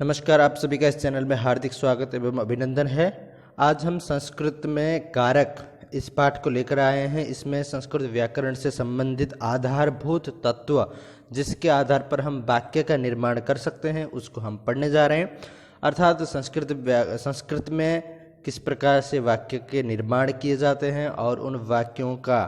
नमस्कार, आप सभी का इस चैनल में हार्दिक स्वागत एवं अभिनंदन है। आज हम संस्कृत में कारक इस पाठ को लेकर आए हैं। इसमें संस्कृत व्याकरण से संबंधित आधारभूत तत्व जिसके आधार पर हम वाक्य का निर्माण कर सकते हैं उसको हम पढ़ने जा रहे हैं। अर्थात संस्कृत में किस प्रकार से वाक्य के निर्माण किए जाते हैं और उन वाक्यों का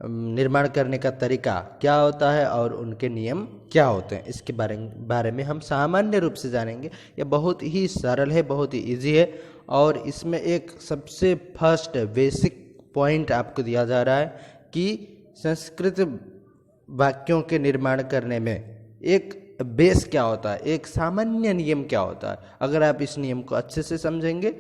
निर्माण करने का तरीका क्या होता है और उनके नियम क्या होते हैं, इसके बारे में हम सामान्य रूप से जानेंगे। यह बहुत ही सरल है, बहुत ही इजी है और इसमें एक सबसे फर्स्ट बेसिक पॉइंट आपको दिया जा रहा है कि संस्कृत वाक्यों के निर्माण करने में एक बेस क्या होता है, एक सामान्य नियम क्या होता है। अगर आप इस नियम को अच्छे से समझेंगे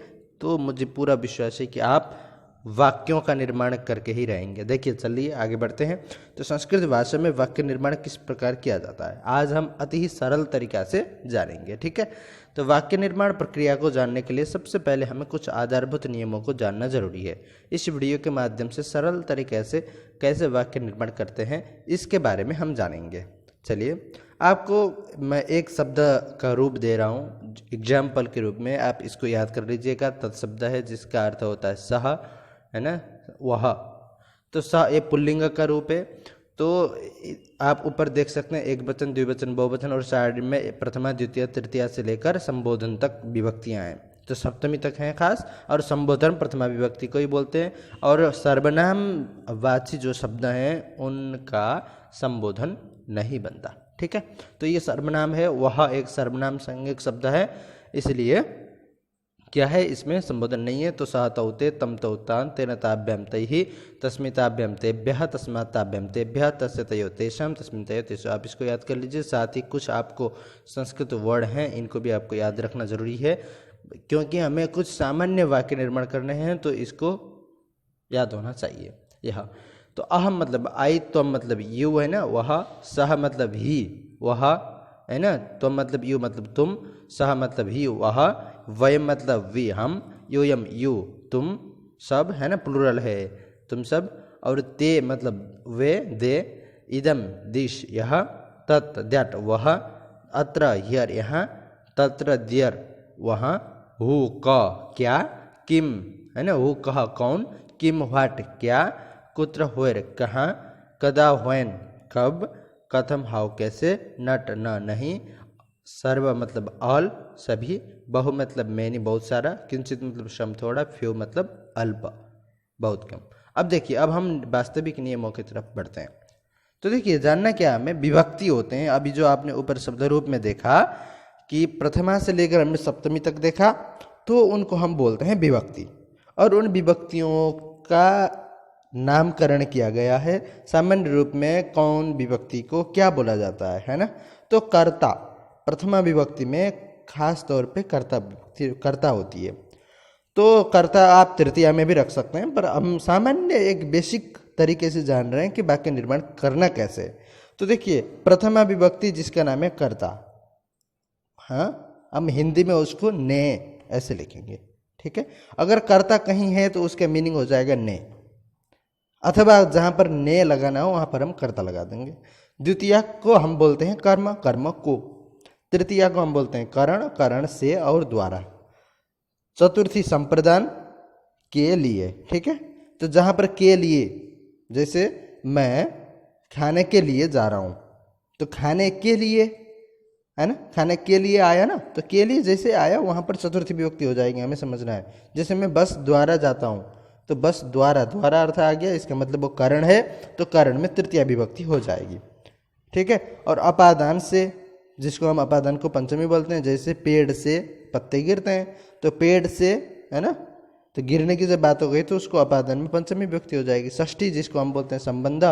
तो मुझे पूरा विश्वास है कि आप वाक्यों का निर्माण करके ही रहेंगे। देखिए, चलिए आगे बढ़ते हैं। तो संस्कृत भाषा में वाक्य निर्माण किस प्रकार किया जाता है आज हम अति ही सरल तरीका से जानेंगे। ठीक है, तो वाक्य निर्माण प्रक्रिया को जानने के लिए सबसे पहले हमें कुछ आधारभूत नियमों को जानना जरूरी है। इस वीडियो के माध्यम से सरल तरीके से कैसे वाक्य निर्माण करते हैं इसके बारे में हम जानेंगे। चलिए, आपको मैं एक शब्द का रूप दे रहा हूँ एग्जाम्पल के रूप में, आप इसको याद कर लीजिएगा। तत्शब्द है जिसका अर्थ होता है सह, है ना, वह। तो स ये पुल्लिंग का रूप है। तो आप ऊपर देख सकते हैं एक वचन, द्विवचन, बहुवचन और साइड में प्रथमा, द्वितीय, तृतीया से लेकर संबोधन तक विभक्तियां हैं। तो सप्तमी तक हैं खास, और संबोधन प्रथमा विभक्ति को ही बोलते हैं। और सर्वनाम वाची जो शब्द हैं उनका संबोधन नहीं बनता। ठीक है, तो ये सर्वनाम है, वह एक सर्वनाम संज्ञक शब्द है, इसलिए क्या है, इसमें संबोधन नहीं है। तो सह तौते, तम तौतान, तेन ताभ्याम तैहि, तस्मिताभ्याम तेभ्यः, तस्मात्ताभ्याम तेभ्यः, तस्य तयो तेषां, तस्मिन् तयो तेषु। आप इसको याद कर लीजिए। साथ ही कुछ आपको संस्कृत वर्ड हैं, इनको भी आपको याद रखना जरूरी है क्योंकि हमें कुछ सामान्य वाक्य निर्माण करने हैं, तो इसको याद होना चाहिए। यह तो अहम मतलब आई, त्वम मतलब यू, है ना, वह, सह मतलब ही, वह, है ना, त्वम मतलब यू मतलब तुम, सह मतलब ही, वह, वयम मतलब वी, हम, यूयम यू, तुम सब, है ना, प्लूरल है, तुम सब। और ते मतलब वे, दे, इदम दिश, यह, तत् दैट वह, अत्र हियर यहाँ, तत्र देयर वहाँ, हु क क्या, किम, है ना, हु कह कौन, किम व्हाट क्या, कुत्र व्हेर कहाँ, कदा व्हेन कब, कथम हाउ कैसे, नट न नहीं, सर्व मतलब ऑल सभी, बहु मतलब मैनी बहुत सारा, किंचित मतलब सम थोड़ा, फ्यू मतलब अल्प बहुत कम। अब देखिए, अब हम वास्तविक नियमों की तरफ बढ़ते हैं। तो देखिए, जानना क्या हमें, विभक्ति होते हैं। अभी जो आपने ऊपर शब्द रूप में देखा कि प्रथमा से लेकर हमने सप्तमी तक देखा, तो उनको हम बोलते हैं विभक्ति। और उन विभक्तियों का नामकरण किया गया है। सामान्य रूप में कौन विभक्ति को क्या बोला जाता है ना। तो कर्ता प्रथमा विभक्ति में खास तौर पे कर्ता होती है। तो कर्ता आप तृतीया में भी रख सकते हैं, पर हम सामान्य एक बेसिक तरीके से जान रहे हैं कि वाक्य निर्माण करना कैसे। तो देखिए, प्रथमा विभक्ति जिसका नाम है कर्ता, हाँ, हम हिंदी में उसको ने ऐसे लिखेंगे। ठीक है, अगर कर्ता कहीं है तो उसका मीनिंग हो जाएगा ने, अथवा जहाँ पर ने लगाना हो वहाँ पर हम कर्ता लगा देंगे। द्वितीया को हम बोलते हैं कर्म, कर्म को। तृतीया को हम बोलते हैं करण, करण से और द्वारा। चतुर्थी संप्रदान, के लिए। ठीक है, तो जहाँ पर के लिए, जैसे मैं खाने के लिए जा रहा हूँ, तो खाने के लिए, है ना, खाने के लिए आया ना, तो के लिए जैसे आया वहाँ पर चतुर्थी विभक्ति हो जाएगी, हमें समझना है। जैसे मैं बस द्वारा जाता हूँ, तो बस द्वारा, द्वारा अर्थ आ गया, इसका मतलब वो करण है, तो करण में तृतीया विभक्ति हो जाएगी। ठीक है, और अपादान से, जिसको हम अपादान को पंचमी बोलते हैं, जैसे पेड़ से पत्ते गिरते हैं, तो पेड़ से, है ना, तो गिरने की जब बात हो गई तो उसको अपादान में पंचमी विभक्ति हो जाएगी। षष्ठी जिसको हम बोलते हैं संबंध,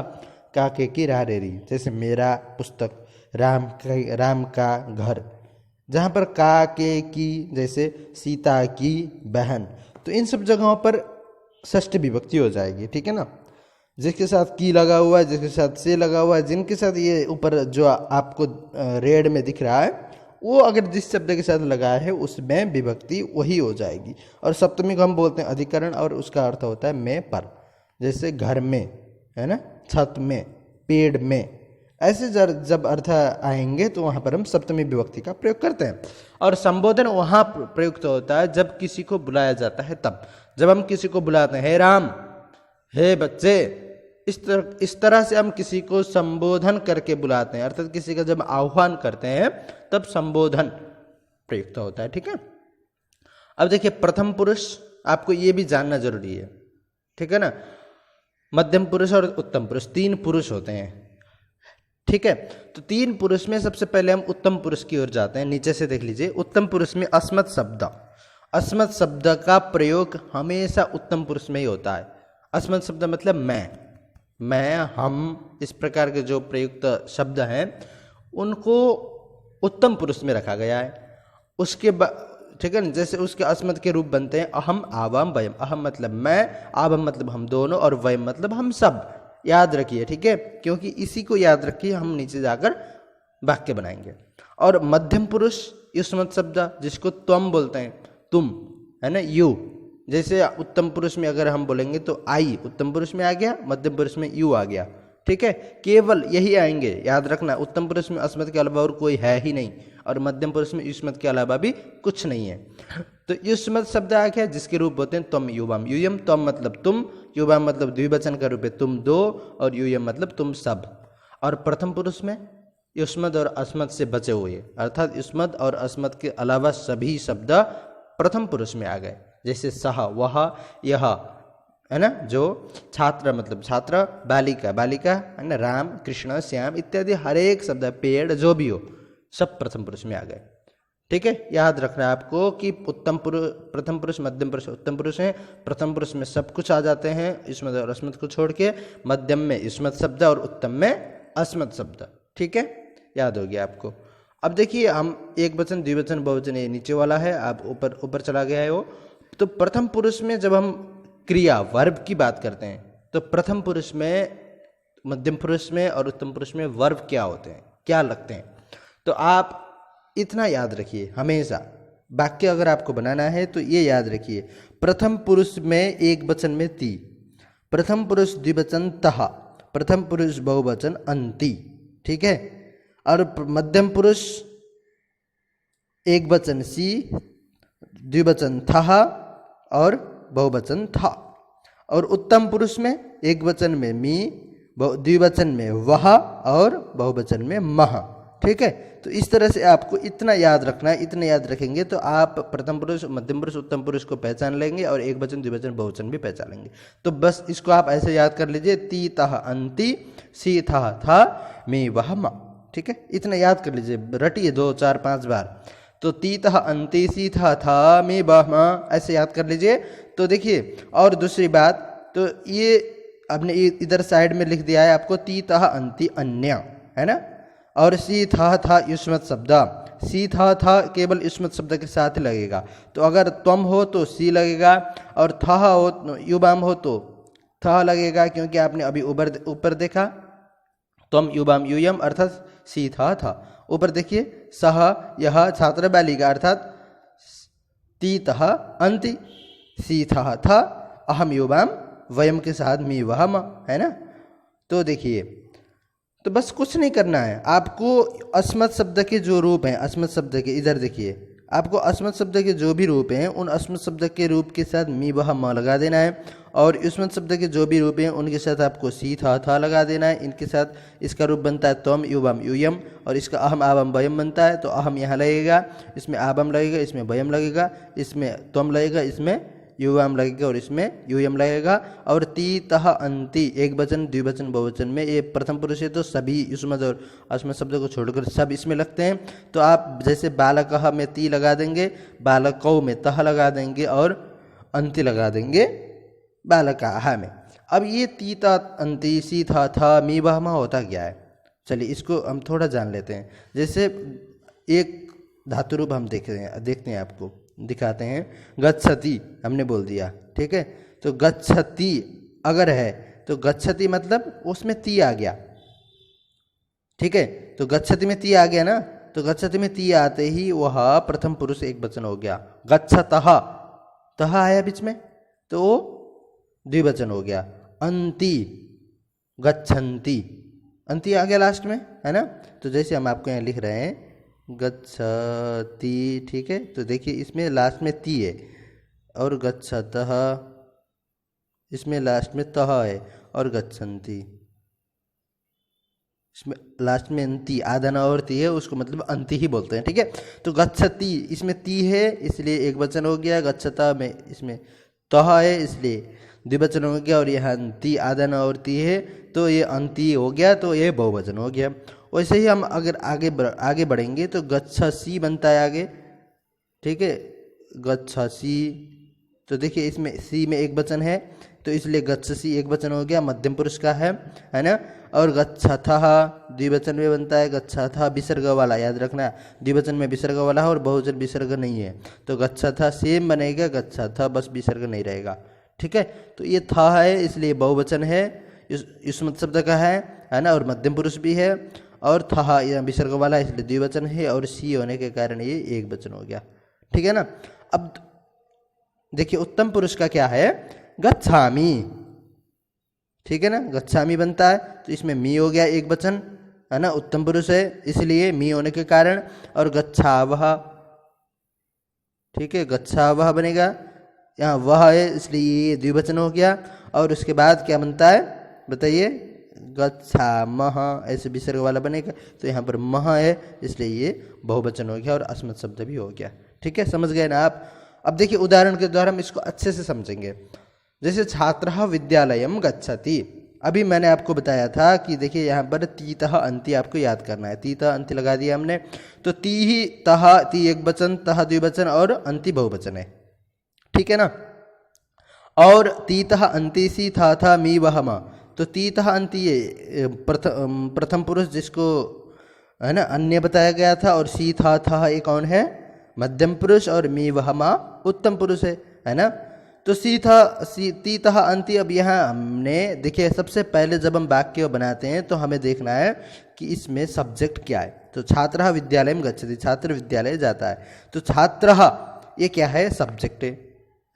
काके की रारेरी, जैसे मेरा पुस्तक, राम का घर, जहाँ पर काके की, जैसे सीता की बहन, तो इन सब जगहों पर षष्ठी विभक्ति हो जाएगी। ठीक है ना, जिसके साथ की लगा हुआ है, जिसके साथ से लगा हुआ है, जिनके साथ ये ऊपर जो आपको रेड में दिख रहा है, वो अगर जिस शब्द के साथ लगा है उसमें विभक्ति वही हो जाएगी। और सप्तमी को हम बोलते हैं अधिकरण, और उसका अर्थ होता है में पर, जैसे घर में, है ना, छत में, पेड़ में, ऐसे जब अर्थ आएंगे तो वहाँ पर हम सप्तमी विभक्ति का प्रयोग करते हैं। और संबोधन वहाँ प्रयुक्त होता है जब किसी को बुलाया जाता है तब। जब हम किसी को बुलाते हैं, हे राम, हे बच्चे, इस तरह से हम किसी को संबोधन करके बुलाते हैं, अर्थात किसी का जब आह्वान करते हैं तब संबोधन प्रयुक्त होता है। ठीक है। अब देखिए, प्रथम पुरुष आपको ये भी जानना जरूरी है। ठीक है ना। मध्यम पुरुष और उत्तम पुरुष, 3 पुरुष होते हैं। ठीक है। तो 3 पुरुष में सबसे पहले हम उत्तम पुरुष की ओर जाते हैं। नीचे से देख लीजिए, उत्तम पुरुष में अस्मत् शब्द, अस्मत् शब्द का प्रयोग हमेशा उत्तम पुरुष में ही होता है। अस्मत् शब्द मतलब मैं, हम, इस प्रकार के जो प्रयुक्त शब्द हैं उनको उत्तम पुरुष में रखा गया है। उसके ठीक है ना। जैसे उसके अस्मत् के रूप बनते हैं अहम, आवाम, वयम। अहम मतलब मैं, आवाम मतलब हम दोनों, और वयम मतलब हम सब। याद रखिए। ठीक है। क्योंकि इसी को याद रखिए, हम नीचे जाकर वाक्य बनाएंगे। और मध्यम पुरुष युष्मत् शब्द, जिसको त्वम बोलते हैं, तुम, है ना, यू। जैसे उत्तम पुरुष में अगर हम बोलेंगे तो आई उत्तम पुरुष में आ गया, मध्यम पुरुष में यू आ गया। ठीक है। केवल यही आएंगे, याद रखना। उत्तम पुरुष में अस्मत् के अलावा और कोई है ही नहीं, और मध्यम पुरुष में युष्मत् के अलावा भी कुछ नहीं है। तो युष्मत् शब्द आ गया, जिसके रूप होते हैं त्वम, युवाम, यूयम। त्वम मतलब तुम, युवाम मतलब द्विवचन का रूप है तुम दो, और यूयम मतलब तुम सब। और प्रथम पुरुष में युष्मत् और अस्मत् से बचे हुए, अर्थात युष्मत् और अस्मत् के अलावा सभी शब्द प्रथम पुरुष में आ गए। जैसे सह, वह, यह, है ना, जो छात्र मतलब छात्र, बालिका बालिका, है ना, राम, कृष्ण, श्याम इत्यादि हर एक शब्द, पेड़, जो भी हो, सब प्रथम पुरुष में आ गए। ठीक है। याद रखना है आपको कि उत्तम पुरुष, प्रथम पुरुष, मध्यम पुरुष, उत्तम पुरुष हैं। प्रथम पुरुष में सब कुछ आ जाते हैं युष्मत् और अस्मत् को छोड़ के, मध्यम में युष्मत् शब्द और उत्तम में अस्मत् शब्द। ठीक है। याद हो गया आपको। अब देखिए, हम एक वचन, द्विवचन, बहुवचन, ये नीचे वाला है, आप ऊपर चला गया है वो। तो प्रथम पुरुष में जब हम क्रिया, वर्ब की बात करते हैं, तो प्रथम पुरुष में, मध्यम पुरुष में और उत्तम पुरुष में वर्ब क्या होते हैं, क्या लगते हैं। तो आप इतना याद रखिए हमेशा। वाक्य अगर आपको बनाना है तो ये याद रखिए, प्रथम पुरुष में एक वचन में ती, प्रथम पुरुष द्विवचन तह, प्रथम पुरुष बहुवचन अंति। ठीक है। और मध्यम पुरुष एक वचन सी, द्विवचन थह और बहुवचन था। और उत्तम पुरुष में एक वचन में मी, द्विवचन में वह और बहुवचन में मह। ठीक है। तो इस तरह से आपको इतना याद रखना है। इतना याद रखेंगे तो आप प्रथम पुरुष, मध्यम पुरुष, उत्तम पुरुष को पहचान लेंगे और एक वचन, द्विवचन, बहुवचन भी पहचान लेंगे। तो बस इसको आप ऐसे याद कर लीजिए, ती तह अंति, सी था था, मी वह म। ठीक है। इतना याद कर लीजिए, रटिए 2, 4, 5 बार। तो ती तह अंति, सी था था, मी वह म, ऐसे याद कर लीजिए। तो देखिए, और दूसरी बात, तो ये आपने इधर साइड में लिख दिया है आपको, ती तह अंति अन्य, है ना। और सी था युष्मत् शब्द, सी था केवल युष्मत् शब्द के साथ लगेगा। तो अगर त्वम हो तो सी लगेगा, और थह हो, युवाम हो तो थह लगेगा, क्योंकि आपने अभी ऊपर देखा, त्वम, युवाम, यूयम, अर्थात सी था। ऊपर देखिए, सह, यह, छात्र, बालिका, अर्थात ती तह अंति, सी था, अहम, युवाम, वयम के साथ मी वह म, है ना। तो देखिए, तो बस कुछ नहीं करना है आपको। अस्मत् शब्द के जो रूप हैं, अस्मत् शब्द के, इधर देखिए, आपको अस्मत् शब्द के जो भी रूप हैं उन अस्मत् शब्द के रूप के साथ मी वह म लगा देना है, और युष्मत् शब्द के जो भी रूप हैं उनके साथ आपको सी था लगा देना है। इनके साथ इसका रूप बनता है त्वम, युवम, यूयम, और इसका अहम, आवम, वयम बनता है। तो अहम यहाँ लगेगा, इसमें आवम लगेगा, इसमें वयम लगेगा, इसमें त्वम लगेगा, इसमें युवाम लगेगा, और इसमें यूयम लगेगा। और ती तह अंति, एक वचन, द्विवचन, बहुवचन में ये प्रथम पुरुष है, तो सभी युष्मत् और अस्मत् शब्द को छोड़कर सब इसमें लगते हैं। तो आप जैसे बालकः में ती लगा देंगे, बालकौ में तह लगा देंगे, और अंति लगा देंगे बालकाः में। अब ये ती ता अंति, सी था, मी वह म होता क्या है, चलिए इसको हम थोड़ा जान लेते हैं। जैसे एक धातु रूप हम देखते हैं, आपको दिखाते हैं। गच्छति हमने बोल दिया, ठीक है। तो गच्छति अगर है तो गच्छति मतलब उसमें ती आ गया, ठीक है। तो गच्छति में ती आ गया ना, तो गच्छति में ती आते ही वह प्रथम पुरुष एक वचन हो गया। गच्छतः, तह आया बीच में तो वो द्विवचन हो गया। अंति, गच्छन्ति, अंति आ गया लास्ट में, है ना। तो जैसे हम आपको यहाँ लिख रहे हैं गच्छति, ठीक है। तो देखिए इसमें लास्ट में ती है और गच्छतः, इसमें लास्ट में तह है और गच्छन्ति, इसमें लास्ट में अंति, आधा न और ती है, उसको मतलब अंति ही बोलते हैं, ठीक है। तो गच्छति इसमें ती है इसलिए एक वचन हो गया, गच्छता में इसमें तह है इसलिए द्विवचन हो गया, और यह अंति आधा न और ती है तो ये अंति हो गया, तो ये बहुवचन हो गया। वैसे ही हम अगर आगे बढ़ेंगे तो गच्छसि बनता है आगे, ठीक है। गच्छसि, तो देखिए इसमें सी में एक वचन है तो इसलिए गच्छसि एक वचन हो गया, मध्यम पुरुष का है ना। और गच्छथः द्विवचन में बनता है, गच्छथः विसर्ग वाला, याद रखना द्विवचन में विसर्ग वाला है और बहुवचन विसर्ग नहीं है, तो गच्छथः सेम बनेगा, गच्छथः बस विसर्ग नहीं रहेगा, ठीक है। तो ये था है इसलिए बहुवचन है, युष्मत् शब्द का है ना, और मध्यम पुरुष भी है, और था विसर्ग वाला इसलिए द्विवचन है, और सी होने के कारण ये एक वचन हो गया, ठीक है ना। अब देखिए उत्तम पुरुष का क्या है, गच्छामि, ठीक है ना, गच्छामि बनता है तो इसमें मी हो गया एक वचन, है ना, उत्तम पुरुष है इसलिए मी होने के कारण, और गच्छावः, ठीक है, गच्छावः बनेगा, यहाँ वह है इसलिए ये द्विवचन हो गया। और उसके बाद क्या बनता है बताइए, गच्छामः, ऐसे विसर्ग वाला बनेगा, तो यहाँ पर मह है इसलिए ये बहुवचन हो गया और अस्मत् शब्द भी हो गया, ठीक है, समझ गए ना आप। अब देखिए उदाहरण के द्वारा हम इसको अच्छे से समझेंगे। जैसे छात्रः विद्यालयं गच्छति, अभी मैंने आपको बताया था कि देखिए यहाँ पर तीतः अंति आपको याद करना है, तीतः अंति लगा दिया हमने, तो ती ही तः, ती एक वचन, तः द्विवचन और अंति बहुवचन है, ठीक है ना। और तीतः अंति सी था मी वहम, तो तीतः अंति ये प्रथम पुरुष जिसको है ना अन्य बताया गया था, और सी था ये कौन है, मध्यम पुरुष, और मी वहमा उत्तम पुरुष है ना। तो तीतः अंति, अब यहाँ हमने देखिए सबसे पहले जब हम वाक्य बनाते हैं तो हमें देखना है कि इसमें सब्जेक्ट क्या है। तो छात्रः विद्यालयं गच्छति, छात्र विद्यालय जाता है, तो छात्रः ये क्या है, सब्जेक्ट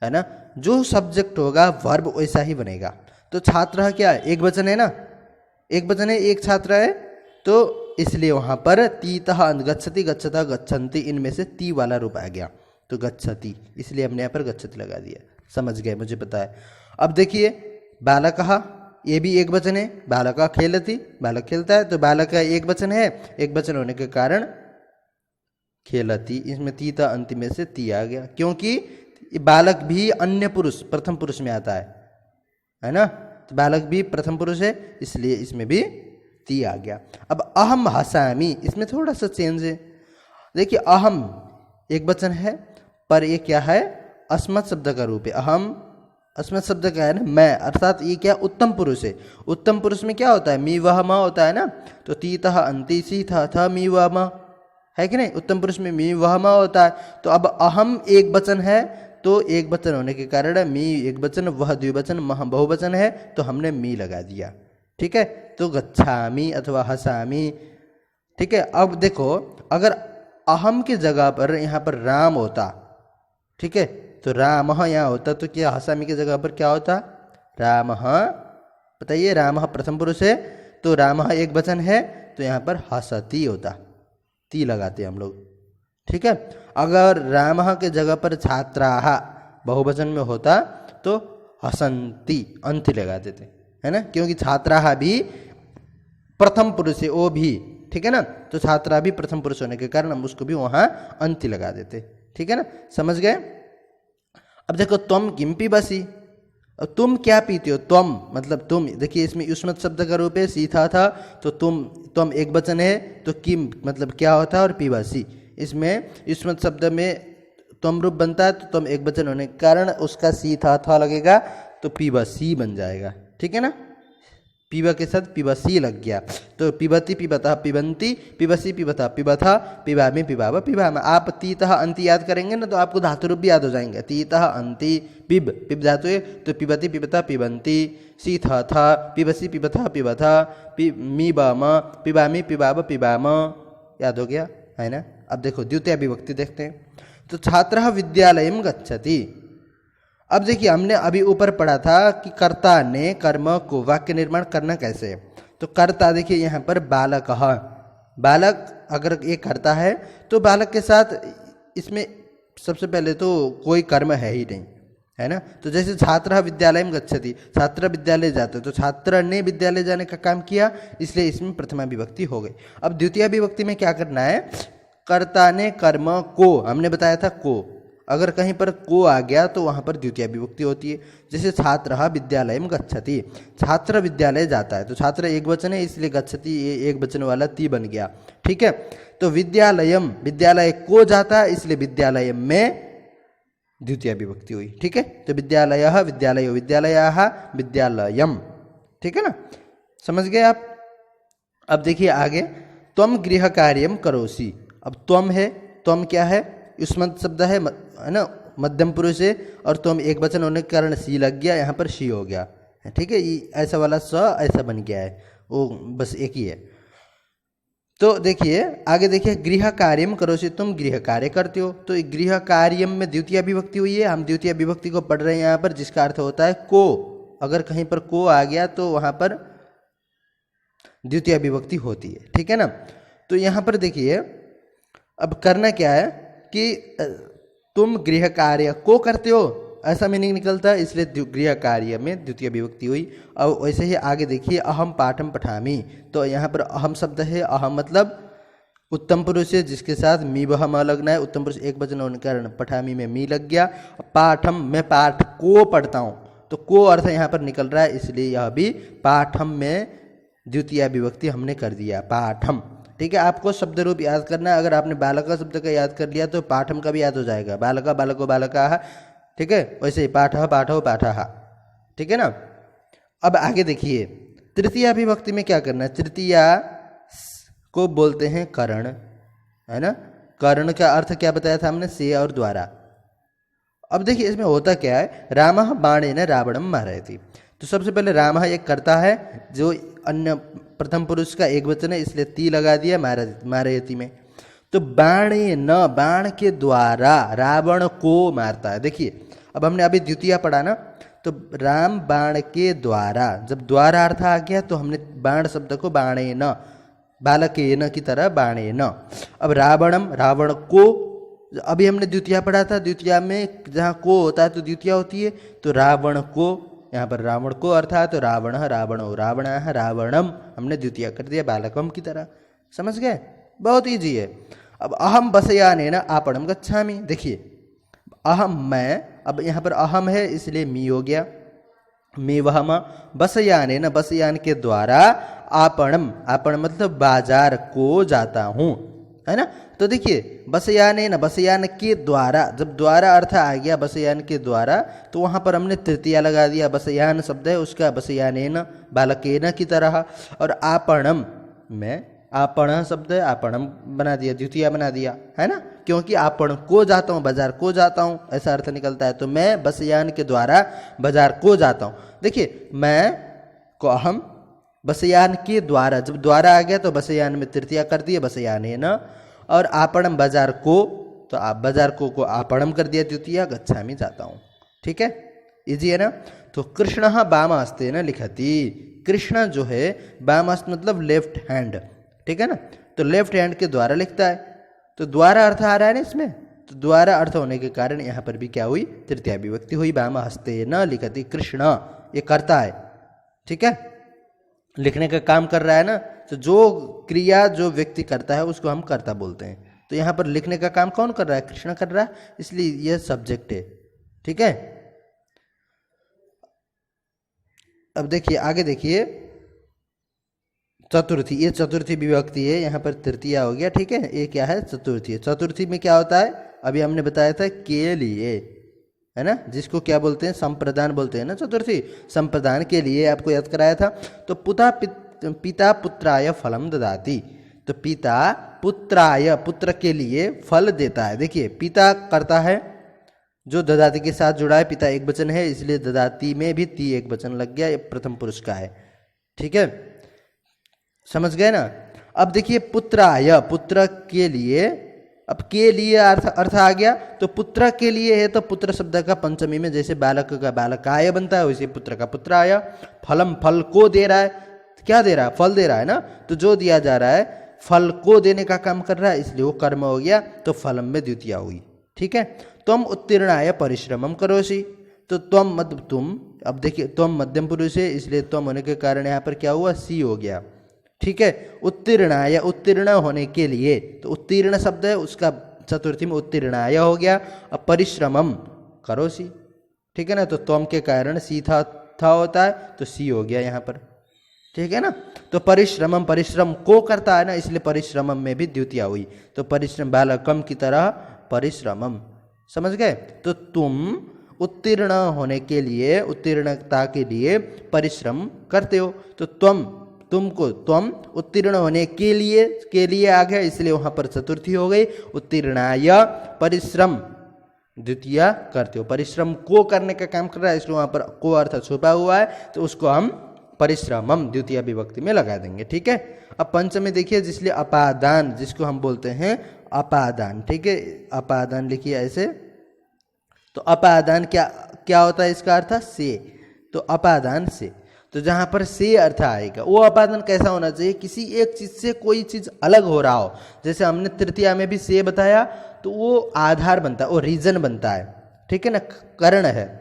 है ना, जो सब्जेक्ट होगा वर्ब वैसा ही बनेगा। तो छात्रः क्या है, एक वचन है ना, एक वचन है, एक छात्र है, तो इसलिए वहाँ पर तीतः गच्छति, गच्छता, गच्छन्ति, इनमें से ती वाला रूप आ गया, तो गच्छति, इसलिए हमने यहाँ पर गच्छति लगा दिया, समझ गए, मुझे पता है। अब देखिए बालकः, ये भी एक वचन है, बालकः खेलति, बालक खेलता है, तो बालक एक वचन है, एक वचन होने के कारण खेलति, इसमें तीता अंतिम में से ती आ गया, क्योंकि बालक भी अन्य पुरुष प्रथम पुरुष में आता है ना, तो बालक भी प्रथम पुरुष है इसलिए इसमें भी ती आ गया। अब अहम हसामि, इसमें थोड़ा सा चेंज है, देखिए अहम एक वचन है पर ये क्या है, अस्मत् शब्द का रूप है, अहम अस्मत् शब्द का है ना, मैं, अर्थात ये क्या उत्तम पुरुष है। उत्तम पुरुष में क्या होता है, मी वह म होता है ना, तो तीतः अंति सी था मी वह म है कि नहीं, उत्तम पुरुष में मी वह म होता है। तो अब अहम एक वचन है, तो एक वचन होने के कारण मी एक वचन, वह द्विवचन, मह बहुवचन है, तो हमने मी लगा दिया, ठीक है। तो गच्छामि अथवा हसामि, ठीक है। अब देखो अगर अहम की जगह पर यहाँ पर राम होता, ठीक है, तो रामः यहाँ होता, तो क्या हसामि की जगह पर क्या होता, रामः, बताइए, रामः प्रथम पुरुष है तो रामः एक वचन है, तो यहाँ पर हसति होता, ती लगाते हम लोग, ठीक है। अगर रामः के जगह पर छात्राः बहुवचन में होता तो हसन्ति अंति लगा देते, है ना, क्योंकि छात्राः भी प्रथम पुरुष है, वो भी, ठीक है ना, तो छात्रा भी प्रथम पुरुष होने के कारण हम उसको भी वहाँ अंति लगा देते, ठीक है ना, समझ गए। अब देखो त्वम किम पिबसि, तुम क्या पीते हो, त्वम मतलब तुम, देखिए इसमें युष्मत् शब्द का रूप है, सीथा था, तो तुम एक वचन है, तो किम मतलब क्या होता है, और पिबसि इसमें युष्मत् शब्द में त्वम रूप बनता है, तो तुम एक वचन होने के कारण उसका सीथा था लगेगा, तो पिबसि बन जाएगा, ठीक है ना, पीबा के साथ पिबसी लग गया, तो पिबती पिबता पिबंती, पिबसी पिबता पिबथा, पिबामी पिबावा पिबामा। आप तीतः अंति याद करेंगे ना तो आपको धातु रूप भी याद हो जाएंगे, तीतः अंति, पिब धातु है, तो पिबती पिबता पिबंती, सीथा था, पिबसी पिबथा पिबथा, मी बामा, पिबामी पिबावा पिबामा, याद हो गया, है ना। अब देखो द्वितीय विभक्ति देखते हैं, तो छात्रः विद्यालयं गच्छति। अब देखिए हमने अभी ऊपर पढ़ा था कि कर्ता ने कर्म को वाक्य निर्माण करना कैसे है, तो कर्ता देखिए यहाँ पर बालक, बालक अगर ये करता है तो बालक के साथ इसमें सबसे पहले तो कोई कर्म है ही नहीं, है ना। तो जैसे छात्र विद्यालय में गच्छति, छात्र विद्यालय जाते, तो छात्र ने विद्यालय जाने का काम किया, इसलिए इसमें प्रथमा विभक्ति हो गई। अब द्वितीय विभक्ति में क्या करना है, कर्ता ने कर्म को, हमने बताया था को, अगर कहीं पर को आ गया तो वहां पर द्वितीय विभक्ति होती है। जैसे छात्र विद्यालय में गच्छति, छात्र विद्यालय जाता है, तो छात्र एक वचन है इसलिए गच्छति ये एक वचन वाला ती बन गया, ठीक है। तो विद्यालयम, विद्यालय को जाता है इसलिए विद्यालय में द्वितीय विभक्ति हुई, ठीक है। तो विद्यालय विद्यालय विद्यालयाः विद्यालयम, ठीक है ना, समझ गए आप। अब देखिए आगे, त्वम गृह कार्यम करोसि। अब त्वम है, त्वम क्या है, युष्मत् शब्द है ना, मध्यम पुरुष है, और त्वम एक वचन होने के कारण सी लग गया, यहाँ पर शी हो गया, ठीक है। ऐसा वाला स ऐसा बन गया है, वो बस एक ही है। तो देखिए आगे देखिए, गृह कार्यम करोसि, तुम गृह कार्य करते हो, तो गृह कार्यम में द्वितीय विभक्ति हुई है। हम द्वितीय विभक्ति को पढ़ रहे हैं यहाँ पर, जिसका अर्थ होता है को, अगर कहीं पर को आ गया तो वहाँ पर द्वितीय विभक्ति होती है, ठीक है ना। तो यहाँ पर देखिए अब करना क्या है कि तुम गृह कार्य को करते हो, ऐसा मीनिंग निकलता है, इसलिए गृह कार्य में द्वितीय विभक्ति हुई। और वैसे ही आगे देखिए, अहम पाठम पठामी, तो यहाँ पर अहम शब्द है, अहम मतलब उत्तम पुरुष है जिसके साथ मी वह म लगना है, उत्तम पुरुष एक वचन होने के कारण पठामी में मी लग गया। पाठम, मैं पाठ को पढ़ता हूँ, तो को अर्थ यहाँ पर निकल रहा है, इसलिए यह भी पाठम में द्वितीय विभक्ति हमने कर दिया, पाठम, ठीक है। आपको शब्द रूप याद करना है, अगर आपने बालका शब्द का याद कर लिया तो पाठम का भी याद हो जाएगा, बालका बालको बालकाः, ठीक है। वैसे ही पाठः पाठो पाठः, ठीक है ना। अब आगे देखिए, तृतीया विभक्ति में क्या करना है, तृतीया को बोलते हैं करण, है ना। करण का अर्थ क्या बताया था हमने, से और द्वारा। अब देखिए इसमें होता क्या है, रामः बाणेन रावणं मारयति, तो सबसे पहले रामः एक करता है जो अन्य प्रथम पुरुष का एक वचन है, इसलिए ती लगा दिया मारयति में। तो बाणेन, बाण के द्वारा रावण को मारता है। देखिए अब हमने अभी द्वितीय पढ़ा ना, तो राम बाण के द्वारा, जब द्वारा अर्थ आ गया तो हमने बाण शब्द को बाणेन, बालकेन की तरह बाणेन। अब रावणम, रावण को, अभी हमने द्वितीय पढ़ा था, द्वितीय में जहाँ को होता है तो द्वितीय होती है, तो रावण को, यहाँ पर रावण को अर्थात तो रावण रावणो रावणः रावणम, हमने द्वितीय कर दिया बालकम की तरह, समझ गए, बहुत ईजी है। अब अहम बसयानेन आपणम गच्छामि, देखिए अहम मैं, अब यहाँ पर अहम है इसलिए मी हो गया, मी वहम, बसयानेन बसयान के द्वारा, आपणम, आपण मतलब बाजार को जाता हूँ, है ना। तो देखिए बसयानेन, बसयान के द्वारा, जब द्वारा अर्थ आ गया बसयान के द्वारा, तो वहाँ पर हमने तृतीया लगा दिया, बसयान शब्द है उसका बसयानेन बालकेन की तरह। और आपणम में आपण शब्द है, आपणम बना दिया, द्वितीय बना दिया, है ना, क्योंकि आपण को जाता हूँ, बाजार को जाता हूँ, ऐसा अर्थ निकलता है। तो मैं बसयान के द्वारा बाजार को जाता हूँ। देखिए मैं को अहम, बसयान के द्वारा, जब द्वारा आ गया तो बसयान में तृतीया कर दिया बसयानेन, और आपणम बाजार को, तो आप बाजार को आपणम कर दिया द्वितीय, गच्छामि जाता हूँ, ठीक है, इजी है ना। तो कृष्णः वामहस्तेन लिखति, कृष्ण जो है वामहस्त मतलब लेफ्ट हैंड, ठीक है ना, तो लेफ्ट हैंड के द्वारा लिखता है, तो द्वारा अर्थ आ रहा है ना इसमें, तो द्वारा अर्थ होने के कारण यहाँ पर भी क्या हुई, तृतीया विभक्ति हुई, वामहस्तेन लिखति, कृष्ण ये करता है, ठीक है, लिखने का काम कर रहा है ना, तो जो क्रिया जो व्यक्ति करता है उसको हम कर्ता बोलते हैं। तो यहाँ पर लिखने का काम कौन कर रहा है, कृष्ण कर रहा है, इसलिए यह सब्जेक्ट है, ठीक है। अब देखिए आगे देखिए, चतुर्थी, ये चतुर्थी विभक्ति है, यहाँ पर तृतीय हो गया, ठीक है, ये क्या है, चतुर्थी है। चतुर्थी में क्या होता है, अभी हमने बताया था के लिए, है ना, जिसको क्या बोलते हैं, संप्रदान बोलते हैं ना, चतुर्थी संप्रदान के लिए आपको याद कराया था। तो पिता पुत्राय फलम ददाति, तो पिता पुत्राय, पुत्र के लिए फल देता है। देखिए पिता करता है जो ददाति के साथ जुड़ा है, पिता एक वचन है इसलिए ददाति में भी ती एक वचन लग गया, ये प्रथम पुरुष का है, ठीक है, समझ गए ना। अब देखिए पुत्राय, पुत्र के लिए, अब के लिए अर्थ आ गया, तो पुत्र के लिए है तो पुत्र शब्द का पंचमी में जैसे बालक का बालकाय बनता है, वैसे पुत्र का पुत्राय, फलम फल को दे रहा है, क्या दे रहा है? फल दे रहा है ना। तो जो दिया जा रहा है फल को देने का काम कर रहा है, इसलिए वो कर्म हो गया, तो फलम में द्वितीया हुई। ठीक है। त्वम उत्तीर्णाय परिश्रमम करोसि, तो त्वम मतलब तुम, अब देखिए त्वम मध्यम पुरुष है, इसलिए त्वम होने के कारण यहाँ पर क्या हुआ? सी हो गया। ठीक है। उत्तीर्णाय, उत्तीर्ण होने के लिए, तो उत्तीर्ण शब्द है उसका चतुर्थी में उत्तीर्णाय हो गया। अब परिश्रमम करोसि, ठीक है ना, तो त्वम के कारण सी था होता है, तो सी हो गया यहाँ पर। ठीक है ना। तो परिश्रमम, परिश्रम को करता है ना, इसलिए परिश्रमम में भी द्वितीया हुई, तो परिश्रम बालकम की तरह परिश्रमम। समझ गए? तो तुम उत्तीर्ण होने के लिए, उत्तीर्णता के लिए परिश्रम करते हो, तो तुम उत्तीर्ण होने के लिए आ गया, इसलिए वहां पर चतुर्थी हो गई। उत्तीर्णाय परिश्रम द्वितीया करते हो, परिश्रम को करने का काम कर रहा है, इसलिए वहां पर को अर्थ छुपा हुआ है, तो उसको हम परिश्रमम द्वितीय विभक्ति में लगा देंगे। ठीक है। अब पंचमी देखिए, जिसलिए अपादान, जिसको हम बोलते हैं अपादान। ठीक है। अपादान लिखिए ऐसे, तो अपादान क्या होता है? इसका अर्थ से, तो अपादान से, तो जहां पर से अर्थ आएगा वो अपादान कैसा होना चाहिए? किसी एक चीज से कोई चीज अलग हो रहा हो, जैसे हमने तृतीया में भी से बताया, तो वो आधार बनता है, वो रीजन बनता है। ठीक है ना, कारण है।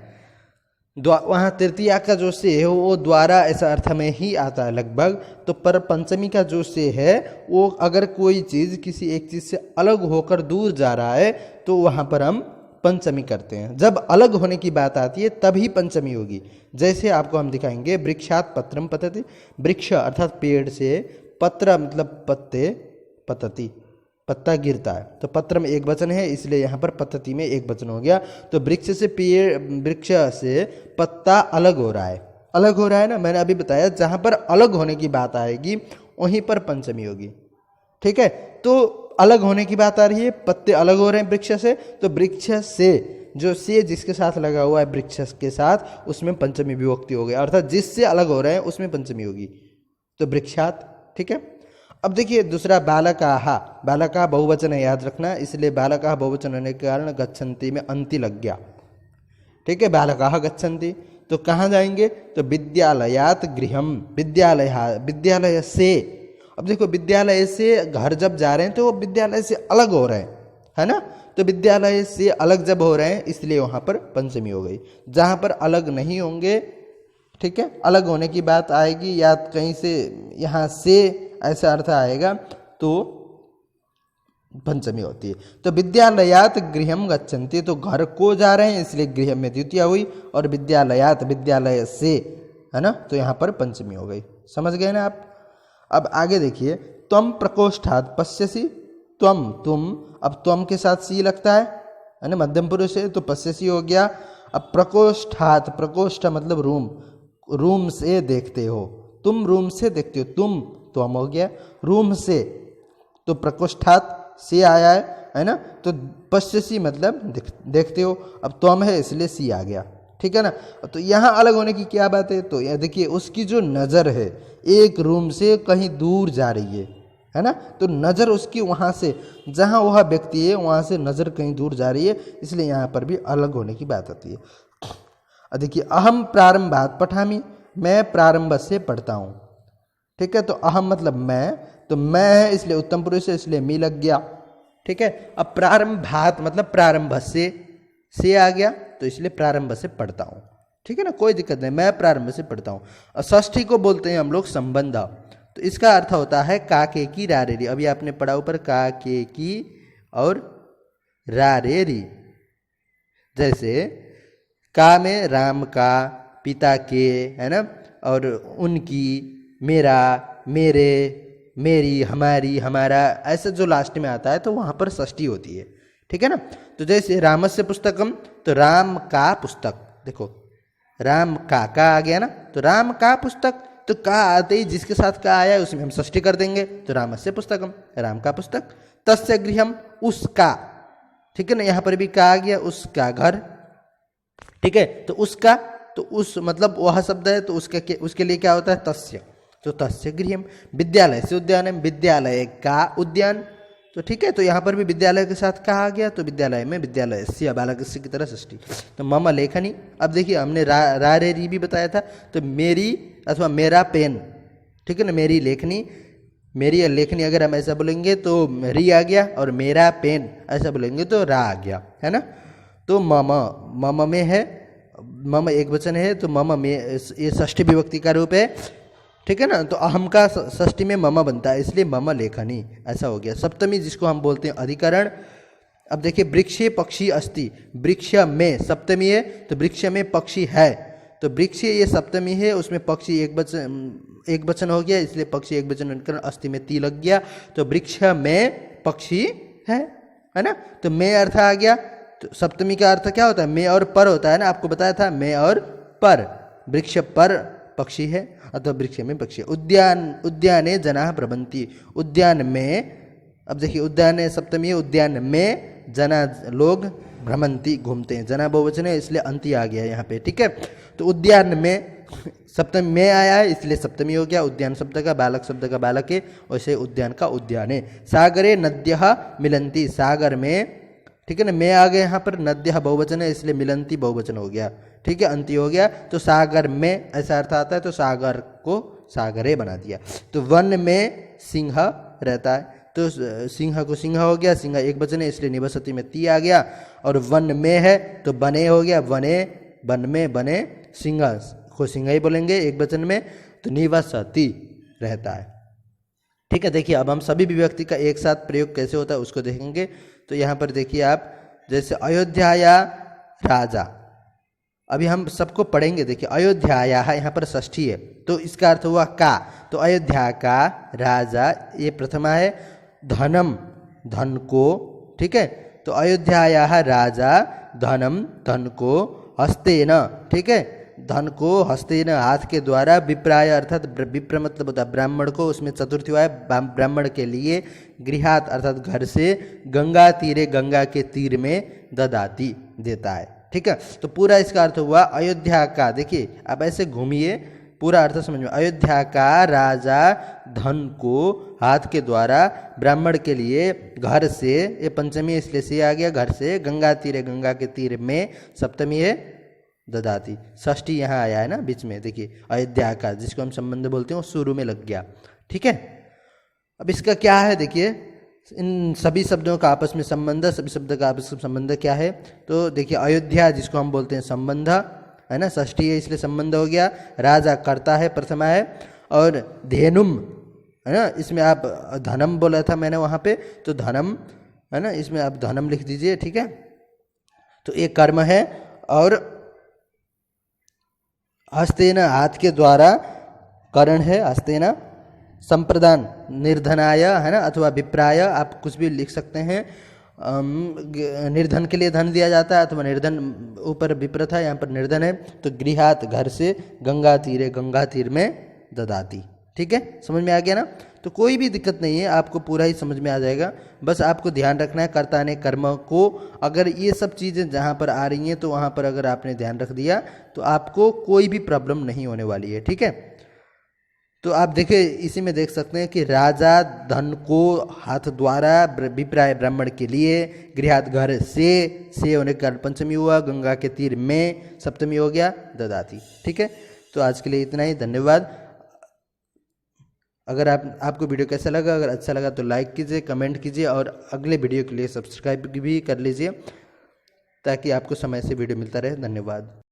वहाँ तृतीया का जो से है वो द्वारा ऐसा अर्थ में ही आता है लगभग, तो पर पंचमी का जो से है वो अगर कोई चीज़ किसी एक चीज़ से अलग होकर दूर जा रहा है तो वहाँ पर हम पंचमी करते हैं। जब अलग होने की बात आती है तभी पंचमी होगी। जैसे आपको हम दिखाएंगे, वृक्षात पत्रम पतति, वृक्ष अर्थात पेड़ से, पत्र मतलब पत्ते, पतति पत्ता गिरता है, तो पत्र में एक वचन है, इसलिए यहाँ पर पतति में एक वचन हो गया। तो वृक्ष से पेड़, वृक्ष से पत्ता अलग हो रहा है, अलग हो रहा है ना, मैंने अभी बताया। जहाँ पर अलग होने की बात आएगी वहीं पर पंचमी होगी। ठीक है। तो अलग होने की बात आ रही है, पत्ते अलग हो रहे हैं वृक्ष से, तो वृक्ष से जो से जिसके साथ लगा हुआ है वृक्ष के साथ, उसमें पंचमी विभक्ति हो गई, अर्थात जिससे अलग हो रहे हैं उसमें पंचमी होगी, तो वृक्षात। ठीक है। अब देखिए दूसरा बालकाः, बालका बहुवचन है, याद रखना, इसलिए बालकाः बहुवचन होने के कारण गच्छन्ति में अंति लग गया। ठीक है। बालकाः गच्छन्ति, तो कहाँ जाएंगे? तो विद्यालयात गृहम, विद्यालय से। अब देखो विद्यालय से घर जब जा रहे हैं तो वो विद्यालय से अलग हो रहे हैं, है ना, तो विद्यालय से अलग जब हो रहे हैं इसलिए वहाँ पर पंचमी हो गई। जहाँ पर अलग नहीं होंगे, ठीक है, अलग होने की बात आएगी या कहीं से यहाँ से ऐसा अर्थ आएगा तो पंचमी होती है। तो विद्यालयात गृहम गच्छन्ति, तो घर को जा रहे हैं इसलिए गृह में द्वितीया हुई, और विद्यालयात विद्यालय से, है ना, तो यहाँ पर पंचमी हो गई। समझ गए ना आप? अब आगे देखिए, त्वम प्रकोष्ठात् पश्यसि, तुम, अब त्वम के साथ सी लगता है ना, मध्यम पुरुष है, तो पश्यसि हो गया। अब प्रकोष्ठात्, प्रकोष्ठ मतलब रूम से देखते हो, तुम रूम से देखते हो, तुम हो गया, रूम से, तो प्रकोष्ठात् से आया है ना, तो पश्यसि मतलब देखते हो, अब त्वम है इसलिए सी आ गया। ठीक है ना। तो यहाँ अलग होने की क्या बात है? तो यह देखिए उसकी जो नज़र है एक रूम से कहीं दूर जा रही है ना, तो नज़र उसकी वहाँ से, जहाँ वह व्यक्ति है वहाँ से नज़र कहीं दूर जा रही है, इसलिए यहाँ पर भी अलग होने की बात आती है। देखिए अहम प्रारंभात पठामि, मैं प्रारंभ से पढ़ता हूँ। ठीक है। तो अहम मतलब मैं, तो मैं है इसलिए उत्तम पुरुष है इसलिए मी लग गया। ठीक है। अब प्रारंभात मतलब प्रारंभ से आ गया, तो इसलिए प्रारंभ से पढ़ता हूँ। ठीक है ना, कोई दिक्कत नहीं, मैं प्रारंभ से पढ़ता हूँ। और षष्ठी को बोलते हैं हम लोग संबंध, तो इसका अर्थ होता है का के की रा रे री। अभी आपने पढ़ा ऊपर का के की और रा रे री। जैसे का में राम का, पिता के, है ना, और उनकी, मेरा, मेरे, मेरी, हमारी, हमारा, ऐसा जो लास्ट में आता है तो वहाँ पर षष्ठी होती है। ठीक है ना। तो जैसे रामस्य पुस्तकम, तो राम का पुस्तक, देखो राम का आ गया ना, तो राम का पुस्तक, तो का आते ही जिसके साथ का आया है उसमें हम षष्ठी कर देंगे, तो रामस्य पुस्तकम, राम का पुस्तक। तस्य गृहम, उसका, ठीक है ना, यहाँ पर भी का आ गया, उसका घर। ठीक है। तो उसका, तो उस मतलब वह शब्द है, तो उसके लिए क्या होता है? तस्य, तो तस्य गृहम। विद्यालय से उद्यान, विद्यालय का उद्यान, तो ठीक है। तो यहाँ पर भी विद्यालय के साथ कहा गया, तो विद्यालय में विद्यालय से बालक की तरह षष्ठी। तो मम लेखनी, अब देखिए हमने रा रे री भी बताया था, तो मेरी अथवा मेरा पेन, ठीक है ना। मेरी लेखनी, मेरी लेखनी अगर हम ऐसा बोलेंगे तो री आ गया, और मेरा पेन ऐसा बोलेंगे तो रा आ गया, है ना। तो मम, मम में है, मम एक वचन है तो मम में ये षष्ठी विभक्ति का रूप है, ठीक है ना। तो अहम का षष्ठी में मम बनता है, इसलिए मम लेखनी ऐसा हो गया। सप्तमी जिसको हम बोलते हैं अधिकरण। अब देखिए वृक्षे पक्षी अस्ति, वृक्ष में सप्तमी है तो वृक्ष में पक्षी है, तो वृक्ष ये सप्तमी है, उसमें पक्षी एक वचन हो गया, इसलिए पक्षी एक वचन बनकर अस्ति में ती लग गया, तो वृक्ष में पक्षी है ना। तो में अर्थ आ गया, तो सप्तमी का अर्थ क्या होता है, में और पर होता है ना, आपको बताया था में और पर। वृक्ष पर पक्षी है अथवा वृक्ष में पक्षी है। उद्यान, उद्याने जना भ्रमंती, उद्यान में, अब देखिए उद्यान सप्तमी है, उद्यान में जना लोग भ्रमंती घूमते हैं, जना बहुवचन है इसलिए अंति आ गया यहाँ पे, ठीक है। तो उद्यान में सप्तमी में आया है इसलिए सप्तमी हो गया। उद्यान शब्द का, बालक शब्द का बालक है, वैसे उद्यान का उद्यान है। सागरे नद्यः मिलन्ति, सागर में, ठीक है ना, में आ गया यहाँ पर, नद्यः बहुवचन है इसलिए मिलन्ति बहुवचन हो गया, ठीक है, अंति हो गया। तो सागर में ऐसा अर्थ आता है, तो सागर को सागरे बना दिया। तो वन में सिंह रहता है, तो सिंह को सिंह हो गया, सिंह एक वचन है इसलिए निवसति में ती आ गया। और वन में है तो बने हो गया, वने, वन में बने, सिंह को सिंह ही बोलेंगे एक वचन में, तो निवसति रहता है, ठीक है। देखिए अब हम सभी विभक्ति का एक साथ प्रयोग कैसे होता है उसको देखेंगे। तो यहाँ पर देखिए आप, जैसे अयोध्या या राजा, अभी हम सबको पढ़ेंगे। देखिए अयोध्या यहाँ पर षष्ठी है तो इसका अर्थ हुआ का, तो अयोध्या का राजा ये प्रथमा है, धनम धन को, ठीक है। तो अयोध्या राजा धनम धन को, हस्तेन, ठीक है, धन को हस्तेन हाथ के द्वारा, विप्राय अर्थात विप्र मतलब होता है ब्राह्मण को, उसमें चतुर्थी हुआ है ब्राह्मण के लिए, गृहात अर्थात घर से, गंगा तीरे गंगा के तीर में, ददाती देता है, ठीक है। तो पूरा इसका अर्थ हुआ अयोध्या का, देखिए आप ऐसे घूमिए पूरा अर्थ समझ में, अयोध्या का राजा धन को हाथ के द्वारा ब्राह्मण के लिए, घर से, ये पंचमी इसलिए से आ गया, घर से, गंगा तीरे गंगा के तीर में, सप्तमी है ददाती, षष्ठी यहाँ आया है ना बीच में, देखिए अयोध्या का जिसको हम संबंध बोलते हैं वो शुरू में लग गया, ठीक है। अब इसका क्या है, देखिए इन सभी शब्दों का आपस में संबंध, सभी शब्द का आपस में संबंध क्या है। तो देखिए अयोध्या जिसको हम बोलते हैं संबंध है ना, षष्ठी है इसलिए संबंध हो गया, राजा कर्ता है प्रथमा है, और धेनुम है ना, इसमें आप धनम बोला था मैंने वहाँ पे, तो धनम है ना, इसमें आप धनम लिख दीजिए, ठीक है। तो एक कर्म है, और हस्तेन हाथ के द्वारा करण है, हस्तेन, संप्रदान निर्धनाय है ना, अथवा विप्राय, आप कुछ भी लिख सकते हैं। निर्धन के लिए धन दिया जाता है, अथवा निर्धन ऊपर विप्र था, यहाँ पर निर्धन है, तो गृहात घर से, गंगा तीरे गंगा तीर में, ददाती, ठीक है। समझ में आ गया ना। तो कोई भी दिक्कत नहीं है, आपको पूरा ही समझ में आ जाएगा, बस आपको ध्यान रखना है कर्ता ने कर्म को, अगर ये सब चीज़ें जहाँ पर आ रही हैं तो वहाँ पर अगर आपने ध्यान रख दिया तो आपको कोई भी प्रॉब्लम नहीं होने वाली है, ठीक है। तो आप देखिए इसी में देख सकते हैं कि राजा धन को हाथ द्वारा, विप्राय ब्राह्मण के लिए, गृहात घर से होने का पंचमी हुआ, गंगा के तीर में सप्तमी हो गया, ददाती, ठीक है। तो आज के लिए इतना ही, धन्यवाद। अगर आपको वीडियो कैसा लगा, अगर अच्छा लगा तो लाइक कीजिए, कमेंट कीजिए, और अगले वीडियो के लिए सब्सक्राइब भी कर लीजिए ताकि आपको समय से वीडियो मिलता रहे। धन्यवाद।